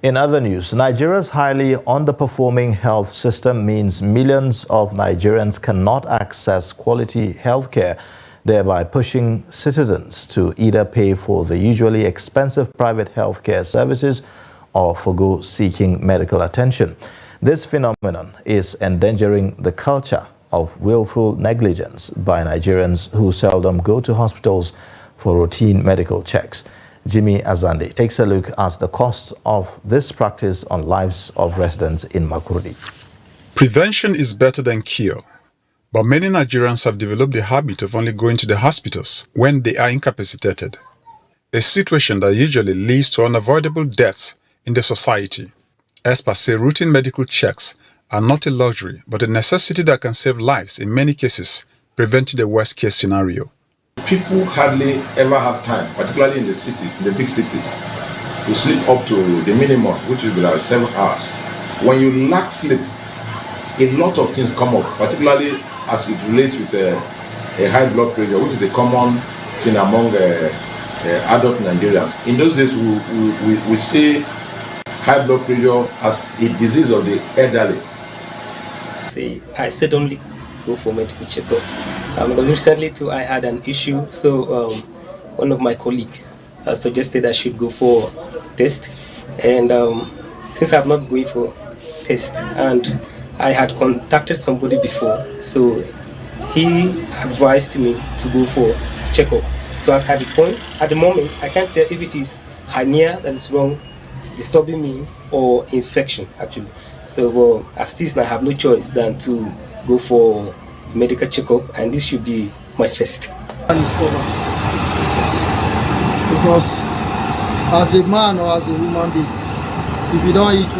In other news, Nigeria's highly underperforming health system means millions of Nigerians cannot access quality healthcare, thereby pushing citizens to either pay for the usually expensive private healthcare services or forgo seeking medical attention. This phenomenon is endangering the culture of willful negligence by Nigerians who seldom go to hospitals for routine medical checks. Jimmy Azande takes a look at the cost of this practice on lives of residents in Makurdi. Prevention is better than cure, but many Nigerians have developed the habit of only going to the hospitals when they are incapacitated, a situation that usually leads to unavoidable deaths in the society. As per se, routine medical checks are not a luxury, but a necessity that can save lives in many cases, preventing the worst-case scenario. People hardly ever have time, particularly in the cities, in the big cities, to sleep up to the minimum, which will be like 7 hours. When you lack sleep, a lot of things come up, particularly as it relates with a high blood pressure, which is a common thing among adult Nigerians. In those days, we say high blood pressure as a disease of the elderly. I suddenly go for medical checkup. Because recently too, I had an issue, so one of my colleagues suggested I should go for test, and since I'm not going for test, and I had contacted somebody before, so he advised me to go for checkup. So at the moment, I can't tell if it is hernia that is wrong, disturbing me, or infection actually. So as it is, I have no choice than to go for medical checkup, and this should be my first. Because as a man or as a human being, if you don't eat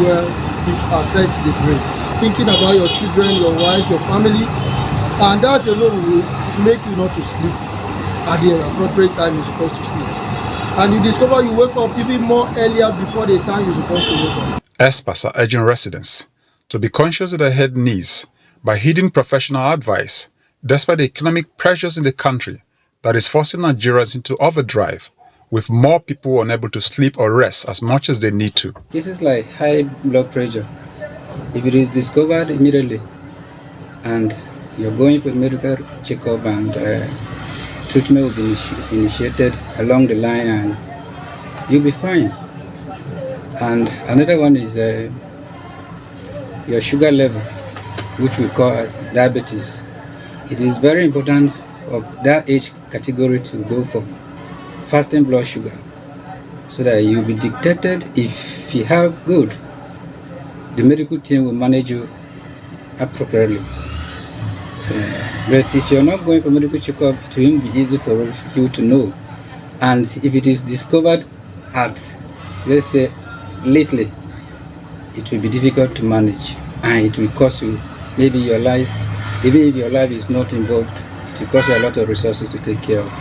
well, it affects the brain. Thinking about your children, your wife, your family, and that alone will make you not to sleep at the appropriate time you're supposed to sleep. And you discover you wake up even more earlier before the time you're supposed to wake up. Experts are urging residents to be conscious of their health needs by heeding professional advice, despite the economic pressures in the country that is forcing Nigerians into overdrive, with more people unable to sleep or rest as much as they need to. Cases like high blood pressure, if it is discovered immediately and you're going for medical checkup and treatment will be initiated along the line, and you'll be fine. And another one is your sugar level, which we call as diabetes. It is very important of that age category to go for fasting blood sugar, so that you'll be dictated. If you have good, the medical team will manage you appropriately. But if you're not going for medical checkup, it won't be easy for you to know. And if it is discovered at, let's say, lately, it will be difficult to manage, and it will cost you maybe your life. Even if your life is not involved, it will cost you a lot of resources to take care of.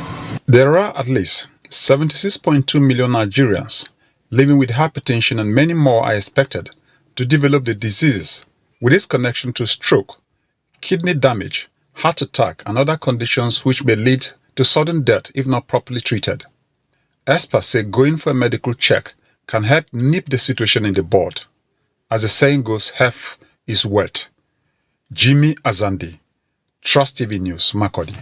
There are at least 76.2 million Nigerians living with hypertension, and many more are expected to develop the diseases with its connection to stroke, kidney damage, heart attack, and other conditions which may lead to sudden death if not properly treated. Experts say going for a medical check can help nip the situation in the bud. As the saying goes, health is wealth. Jimmy Azande, Trust TV News, Makurdi.